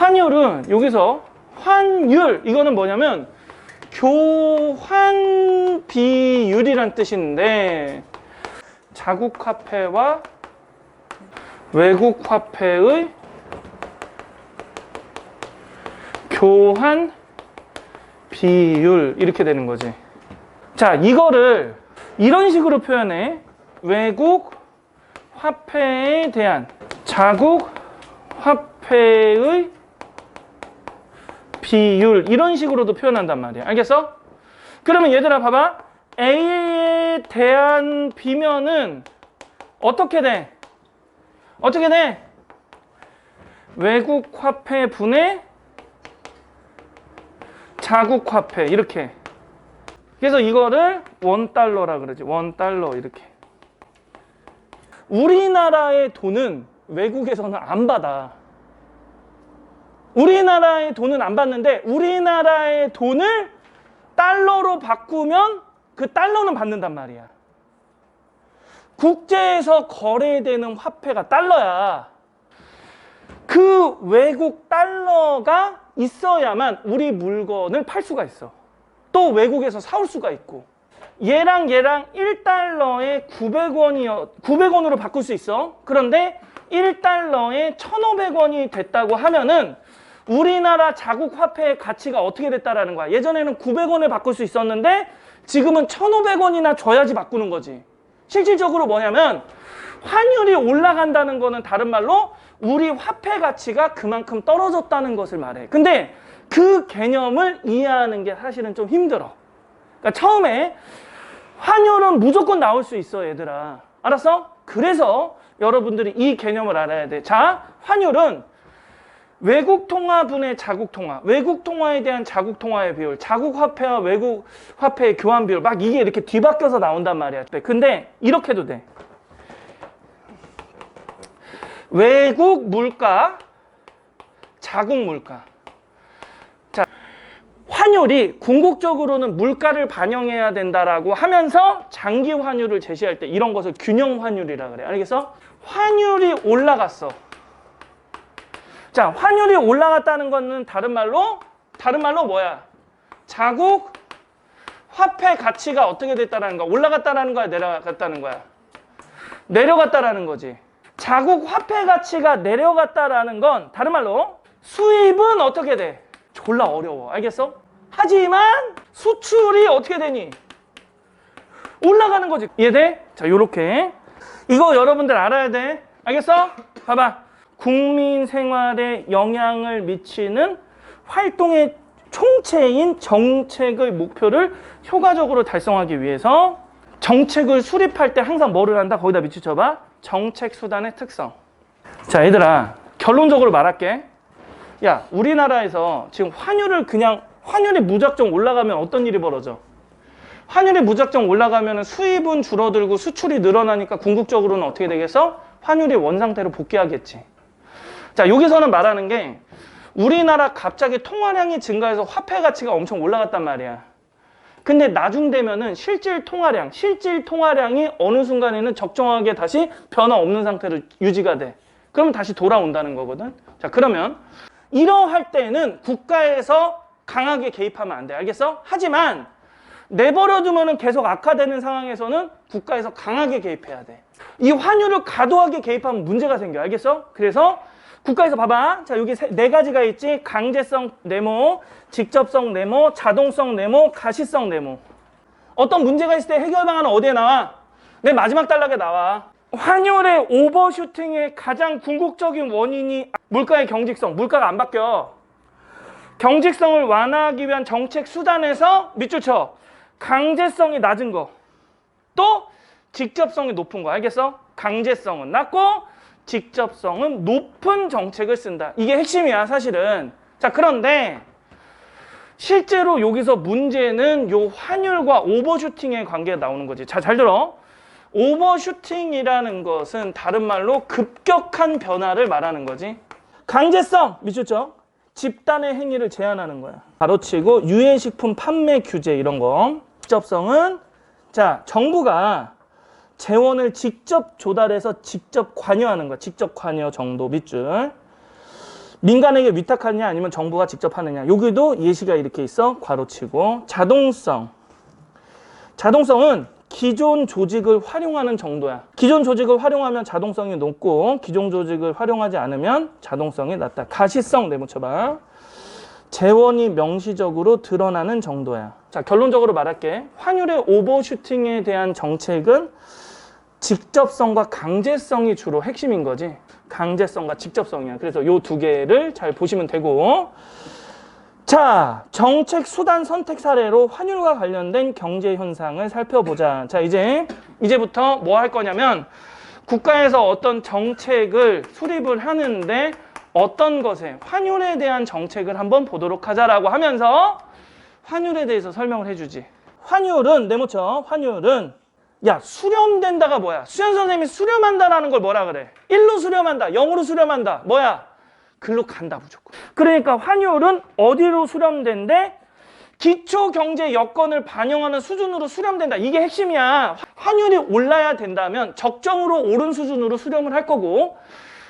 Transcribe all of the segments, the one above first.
환율은 여기서 환율, 이거는 뭐냐면 교환 비율이란 뜻인데, 자국 화폐와 외국 화폐의 교환 비율, 이렇게 되는 거지. 자, 이거를 이런 식으로 표현해. 외국 화폐에 대한 자국 화폐의 비율, 이런 식으로도 표현한단 말이야. 알겠어? 그러면 얘들아 봐봐. A에 대한 B면은 어떻게 돼? 어떻게 돼? 외국 화폐 분의 자국 화폐, 이렇게. 그래서 이거를 $1라 그러지. $1 이렇게. 우리나라의 돈은 외국에서는 안 받아. 우리나라의 돈은 안 받는데 우리나라의 돈을 달러로 바꾸면 그 달러는 받는단 말이야. 국제에서 거래되는 화폐가 달러야. 그 외국 달러가 있어야만 우리 물건을 팔 수가 있어. 또 외국에서 사올 수가 있고. 얘랑 1달러에 900원으로 바꿀 수 있어. 그런데 1달러에 1,500원이 됐다고 하면은 우리나라 자국 화폐의 가치가 어떻게 됐다라는 거야. 예전에는 900원을 바꿀 수 있었는데 지금은 1,500원이나 줘야지 바꾸는 거지. 실질적으로 뭐냐면 환율이 올라간다는 거는 다른 말로 우리 화폐 가치가 그만큼 떨어졌다는 것을 말해. 근데 그 개념을 이해하는 게 사실은 좀 힘들어. 그러니까 처음에 환율은 무조건 나올 수 있어, 얘들아. 알았어? 그래서 여러분들이 이 개념을 알아야 돼. 자, 환율은 외국 통화분의 자국 통화, 외국 통화에 대한 자국 통화의 비율, 자국 화폐와 외국 화폐의 교환 비율, 막 이게 이렇게 뒤바뀌어서 나온단 말이야. 근데 이렇게 해도 돼. 외국 물가, 자국 물가. 자, 환율이 궁극적으로는 물가를 반영해야 된다라고 하면서 장기 환율을 제시할 때 이런 것을 균형 환율이라 그래. 알겠어? 환율이 올라갔어. 자, 환율이 올라갔다는 것은 다른 말로 뭐야? 자국 화폐 가치가 어떻게 됐다라는 거야? 올라갔다라는 거야? 내려갔다는 거야? 내려갔다라는 거지. 자국 화폐 가치가 내려갔다라는 건 다른 말로 수입은 어떻게 돼? 졸라 어려워. 알겠어? 하지만 수출이 어떻게 되니? 올라가는 거지. 이해돼? 자, 요렇게. 이거 여러분들 알아야 돼. 알겠어? 봐봐. 국민 생활에 영향을 미치는 활동의 총체인 정책의 목표를 효과적으로 달성하기 위해서 정책을 수립할 때 항상 뭐를 한다? 거기다 밑줄 쳐봐. 정책 수단의 특성. 자, 얘들아, 결론적으로 말할게. 야, 우리나라에서 지금 환율이 무작정 올라가면 어떤 일이 벌어져? 환율이 무작정 올라가면 수입은 줄어들고 수출이 늘어나니까 궁극적으로는 어떻게 되겠어? 환율이 원상태로 복귀하겠지. 자, 여기서는 말하는 게 우리나라 갑자기 통화량이 증가해서 화폐 가치가 엄청 올라갔단 말이야. 근데 나중 되면은 실질 통화량이 어느 순간에는 적정하게 다시 변화 없는 상태로 유지가 돼. 그러면 다시 돌아온다는 거거든. 자, 그러면 이러할 때는 국가에서 강하게 개입하면 안 돼. 알겠어? 하지만 내버려두면은 계속 악화되는 상황에서는 국가에서 강하게 개입해야 돼. 이 환율을 과도하게 개입하면 문제가 생겨. 알겠어? 그래서 국가에서 봐봐. 자, 여기 네 가지가 있지. 강제성 네모, 직접성 네모, 자동성 네모, 가시성 네모. 어떤 문제가 있을 때 해결 방안은 어디에 나와? 맨 마지막 단락에 나와. 환율의 오버슈팅의 가장 궁극적인 원인이 물가의 경직성. 물가가 안 바뀌어. 경직성을 완화하기 위한 정책 수단에서 밑줄 쳐. 강제성이 낮은 거. 또 직접성이 높은 거. 알겠어? 강제성은 낮고 직접성은 높은 정책을 쓴다. 이게 핵심이야, 사실은. 자, 그런데 실제로 여기서 문제는 요 환율과 오버슈팅의 관계가 나오는 거지. 자, 잘 들어. 오버슈팅이라는 것은 다른 말로 급격한 변화를 말하는 거지. 강제성, 미쳤죠? 집단의 행위를 제한하는 거야. 가로치고 유해식품 판매 규제 이런 거. 직접성은 자, 정부가 재원을 직접 조달해서 직접 관여하는 거야. 직접 관여 정도 밑줄. 민간에게 위탁하느냐 아니면 정부가 직접 하느냐. 여기도 예시가 이렇게 있어. 괄호치고. 자동성. 자동성은 기존 조직을 활용하는 정도야. 기존 조직을 활용하면 자동성이 높고 기존 조직을 활용하지 않으면 자동성이 낮다. 가시성 내묻혀봐. 재원이 명시적으로 드러나는 정도야. 자, 결론적으로 말할게. 환율의 오버슈팅에 대한 정책은 직접성과 강제성이 주로 핵심인 거지. 강제성과 직접성이야. 그래서 요 두 개를 잘 보시면 되고. 자, 정책 수단 선택 사례로 환율과 관련된 경제 현상을 살펴보자. 자, 이제부터 뭐 할 거냐면 국가에서 어떤 정책을 수립을 하는데 어떤 것에 환율에 대한 정책을 한번 보도록 하자라고 하면서 환율에 대해서 설명을 해주지. 환율은 내모쳐. 환율은 야, 수렴된다가 뭐야? 수현 선생님이 수렴한다라는 걸 뭐라 그래? 1로 수렴한다, 0으로 수렴한다. 뭐야? 글로 간다 무조건. 그러니까 환율은 어디로 수렴된대? 기초 경제 여건을 반영하는 수준으로 수렴된다. 이게 핵심이야. 환율이 올라야 된다면 적정으로 오른 수준으로 수렴을 할 거고,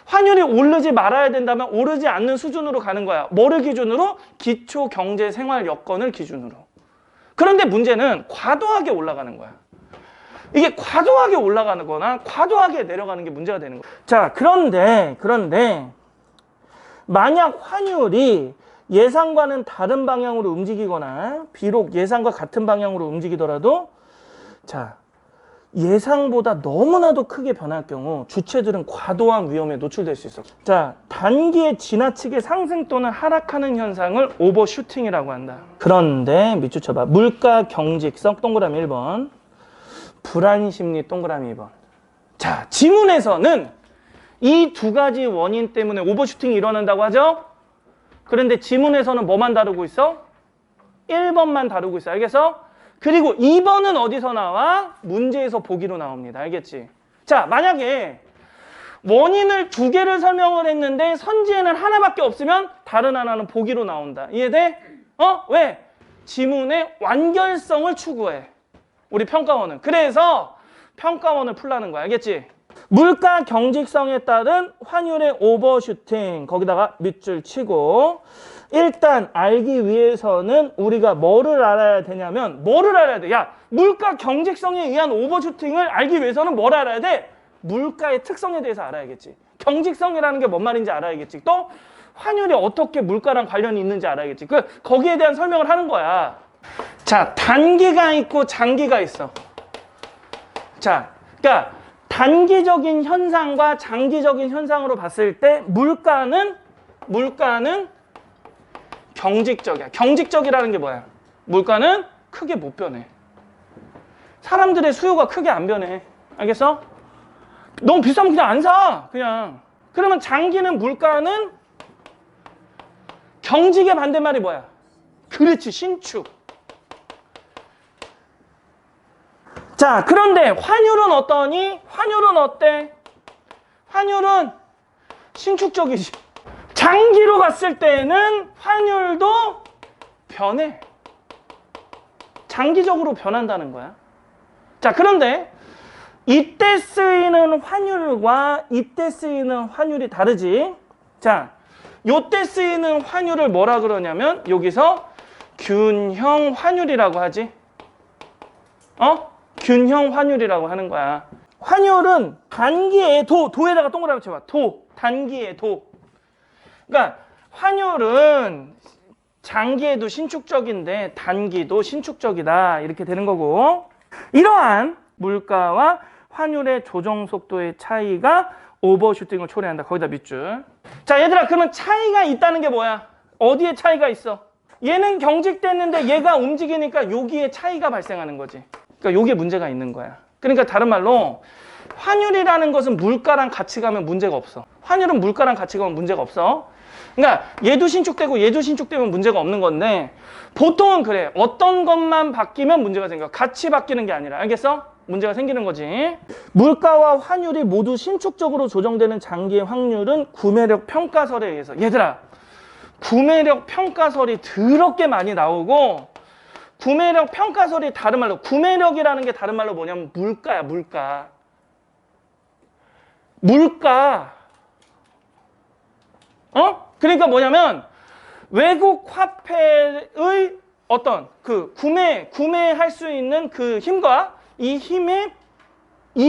환율이 오르지 말아야 된다면 오르지 않는 수준으로 가는 거야. 뭐를 기준으로? 기초 경제 생활 여건을 기준으로. 그런데 문제는 과도하게 올라가는 거야. 이게 과도하게 올라가는 거나 과도하게 내려가는 게 문제가 되는 거야. 자, 그런데 만약 환율이 예상과는 다른 방향으로 움직이거나 비록 예상과 같은 방향으로 움직이더라도 자, 예상보다 너무나도 크게 변할 경우 주체들은 과도한 위험에 노출될 수 있어. 자, 단기에 지나치게 상승 또는 하락하는 현상을 오버슈팅이라고 한다. 그런데 밑줄 쳐봐. 물가 경직성 동그라미 1번, 불안심리 동그라미 2번. 자, 지문에서는 이 두 가지 원인 때문에 오버슈팅이 일어난다고 하죠? 그런데 지문에서는 뭐만 다루고 있어? 1번만 다루고 있어. 알겠어? 그리고 2번은 어디서 나와? 문제에서 보기로 나옵니다. 알겠지? 자, 만약에 원인을 두 개를 설명을 했는데 선지에는 하나밖에 없으면 다른 하나는 보기로 나온다. 이해돼? 왜? 지문의 완결성을 추구해. 우리 평가원은. 그래서 평가원을 풀라는 거야. 알겠지? 물가 경직성에 따른 환율의 오버슈팅. 거기다가 밑줄 치고 일단 알기 위해서는 우리가 뭐를 알아야 되냐면 뭐를 알아야 돼? 야, 물가 경직성에 의한 오버슈팅을 알기 위해서는 뭘 알아야 돼? 물가의 특성에 대해서 알아야겠지. 경직성이라는 게 뭔 말인지 알아야겠지. 또 환율이 어떻게 물가랑 관련이 있는지 알아야겠지. 거기에 대한 설명을 하는 거야. 자, 단기가 있고 장기가 있어. 자, 그러니까 단기적인 현상과 장기적인 현상으로 봤을 때 물가는 경직적이야. 경직적이라는 게 뭐야? 물가는 크게 못 변해. 사람들의 수요가 크게 안 변해. 알겠어? 너무 비싸면 그냥 안 사. 그냥. 그러면 장기는 물가는 경직의 반대말이 뭐야? 그렇지, 신축. 자, 그런데 환율은 어떠니? 환율은 어때? 환율은 신축적이지. 장기로 갔을 때는 환율도 변해. 장기적으로 변한다는 거야. 자, 그런데 이때 쓰이는 환율과 이때 쓰이는 환율이 다르지. 자, 요때 쓰이는 환율을 뭐라 그러냐면 여기서 균형 환율이라고 하지. 균형 환율이라고 하는 거야. 환율은 단기의 도에다가 동그라미 쳐봐. 단기의 도. 그러니까 환율은 장기에도 신축적인데 단기도 신축적이다. 이렇게 되는 거고, 이러한 물가와 환율의 조정 속도의 차이가 오버슈팅을 초래한다. 거기다 밑줄. 자, 얘들아, 그러면 차이가 있다는 게 뭐야? 어디에 차이가 있어? 얘는 경직됐는데 얘가 움직이니까 여기에 차이가 발생하는 거지. 그러니까 요게 문제가 있는 거야. 그러니까 다른 말로 환율이라는 것은 물가랑 같이 가면 문제가 없어. 환율은 물가랑 같이 가면 문제가 없어. 그러니까 얘도 신축되고 얘도 신축되면 문제가 없는 건데 보통은 그래. 어떤 것만 바뀌면 문제가 생겨. 같이 바뀌는 게 아니라. 알겠어? 문제가 생기는 거지. 물가와 환율이 모두 신축적으로 조정되는 장기의 확률은 구매력 평가설에 의해서. 얘들아, 구매력 평가설이 더럽게 많이 나오고, 구매력 평가설이 다른 말로, 구매력이라는 게 다른 말로 뭐냐면 물가야, 물가. 그러니까 뭐냐면 외국 화폐의 어떤 그 구매할 수 있는 그 힘과 이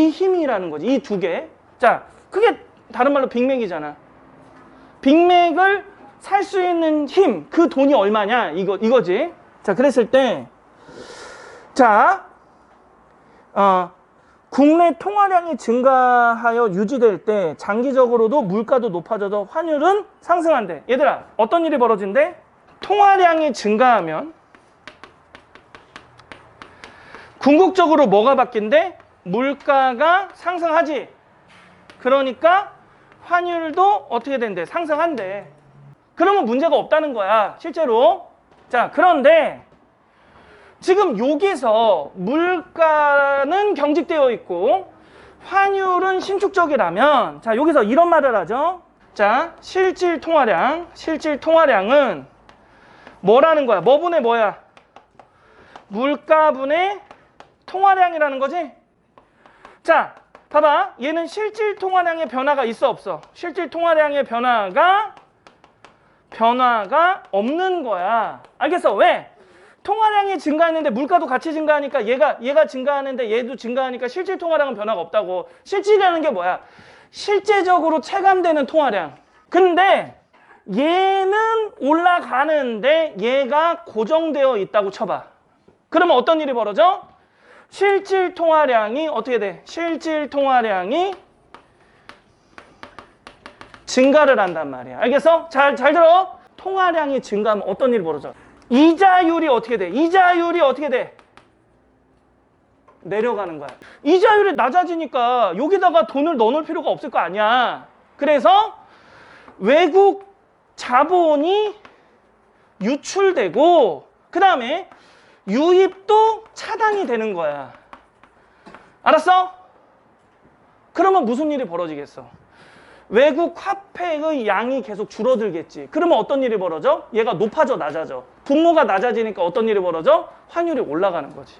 힘이라는 거지. 이 두 개. 자, 그게 다른 말로 빅맥이잖아. 빅맥을 살 수 있는 힘, 그 돈이 얼마냐? 이거지. 자, 그랬을 때, 자, 국내 통화량이 증가하여 유지될 때 장기적으로도 물가도 높아져서 환율은 상승한대. 얘들아, 어떤 일이 벌어진대? 통화량이 증가하면 궁극적으로 뭐가 바뀐대? 물가가 상승하지. 그러니까 환율도 어떻게 된대? 상승한대. 그러면 문제가 없다는 거야, 실제로. 자, 그런데 지금 여기서 물가는 경직되어 있고 환율은 신축적이라면, 자, 여기서 이런 말을 하죠. 자, 실질 통화량은 뭐라는 거야? 뭐분의 뭐야? 물가분의 통화량이라는 거지? 자, 봐봐. 얘는 실질 통화량의 변화가 있어, 없어? 실질 통화량의 변화가 없는 거야. 알겠어? 왜? 통화량이 증가했는데 물가도 같이 증가하니까 얘가 증가하는데 얘도 증가하니까 실질 통화량은 변화가 없다고. 실질이라는 게 뭐야? 실제적으로 체감되는 통화량. 근데 얘는 올라가는데 얘가 고정되어 있다고 쳐봐. 그러면 어떤 일이 벌어져? 실질 통화량이 어떻게 돼? 실질 통화량이 증가를 한단 말이야. 알겠어? 잘 들어. 통화량이 증가하면 어떤 일이 벌어져? 이자율이 어떻게 돼? 이자율이 어떻게 돼? 내려가는 거야. 이자율이 낮아지니까 여기다가 돈을 넣어놓을 필요가 없을 거 아니야. 그래서 외국 자본이 유출되고 그 다음에 유입도 차단이 되는 거야. 알았어? 그러면 무슨 일이 벌어지겠어? 외국 화폐의 양이 계속 줄어들겠지. 그러면 어떤 일이 벌어져? 얘가 높아져, 낮아져. 분모가 낮아지니까 어떤 일이 벌어져? 환율이 올라가는 거지.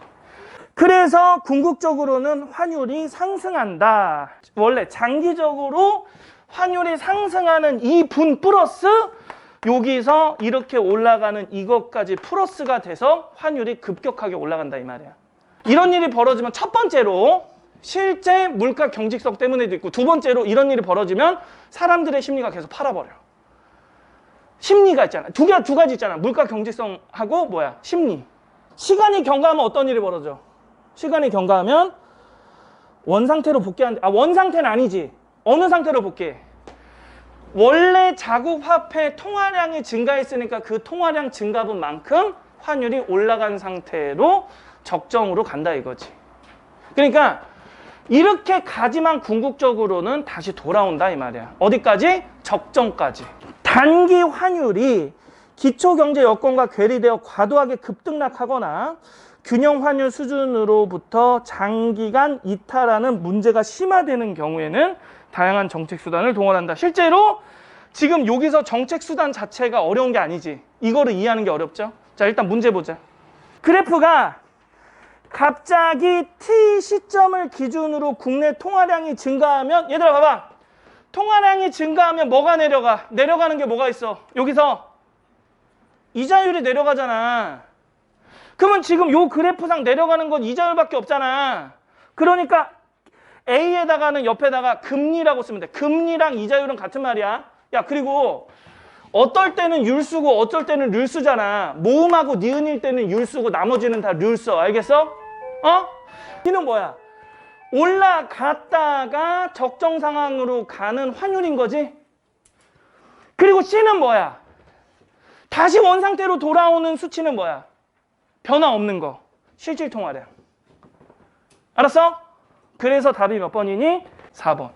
그래서 궁극적으로는 환율이 상승한다. 원래 장기적으로 환율이 상승하는 이 분 플러스 여기서 이렇게 올라가는 이것까지 플러스가 돼서 환율이 급격하게 올라간다 이 말이야. 이런 일이 벌어지면 첫 번째로 실제 물가 경직성 때문에도 있고, 두 번째로 이런 일이 벌어지면 사람들의 심리가 계속 팔아버려. 심리가 있잖아. 두 가지 있잖아. 물가 경직성하고 뭐야? 심리. 시간이 경과하면 어떤 일이 벌어져? 시간이 경과하면 원상태로 복귀하는데, 원상태는 아니지. 어느 상태로 복귀해? 원래 자국 화폐 통화량이 증가했으니까 그 통화량 증가분만큼 환율이 올라간 상태로 적정으로 간다 이거지. 그러니까 이렇게 가지만 궁극적으로는 다시 돌아온다 이 말이야. 어디까지? 적정까지. 단기 환율이 기초경제 여건과 괴리되어 과도하게 급등락하거나 균형 환율 수준으로부터 장기간 이탈하는 문제가 심화되는 경우에는 다양한 정책 수단을 동원한다. 실제로 지금 여기서 정책 수단 자체가 어려운 게 아니지. 이거를 이해하는 게 어렵죠? 자, 일단 문제 보자. 그래프가 갑자기 T 시점을 기준으로 국내 통화량이 증가하면, 얘들아 봐봐. 통화량이 증가하면 뭐가 내려가? 내려가는 게 뭐가 있어? 여기서 이자율이 내려가잖아. 그러면 지금 요 그래프상 내려가는 건 이자율밖에 없잖아. 그러니까 A에다가는 옆에다가 금리라고 쓰면 돼. 금리랑 이자율은 같은 말이야. 야, 그리고 어떨 때는 율 쓰고 어쩔 때는 률 쓰잖아. 모음하고 니은일 때는 율 쓰고 나머지는 다 률 써. 알겠어? 이는 뭐야? 올라갔다가 적정 상황으로 가는 환율인 거지. 그리고 C는 뭐야? 다시 원상태로 돌아오는 수치는 뭐야? 변화 없는 거. 실질 통화량. 알았어? 그래서 답이 몇 번이니? 4번.